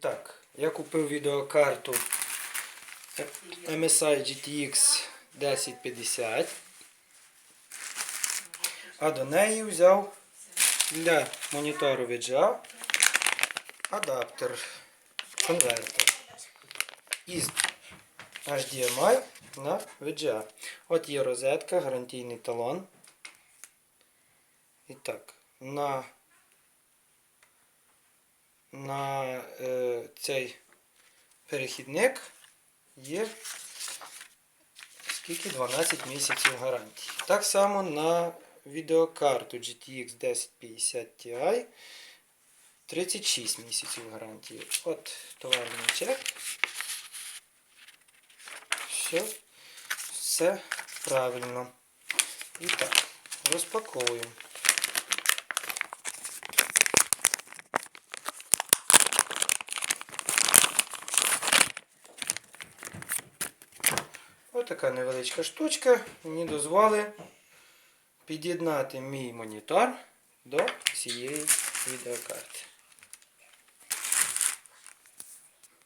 Так, я купив відеокарту MSI GTX 1050, а до неї взяв для монітору VGA адаптер, конвертер із HDMI на VGA. От є розетка, гарантійний талон. І так, на цей перехідник є 12 місяців гарантії. Так само на відеокарту GTX 1050 Ti 36 місяців гарантії. От товарний чек. Все правильно. І так, розпаковуємо. Ось така невеличка штучка мені дозволить під'єднати мій монітор до цієї відеокарти.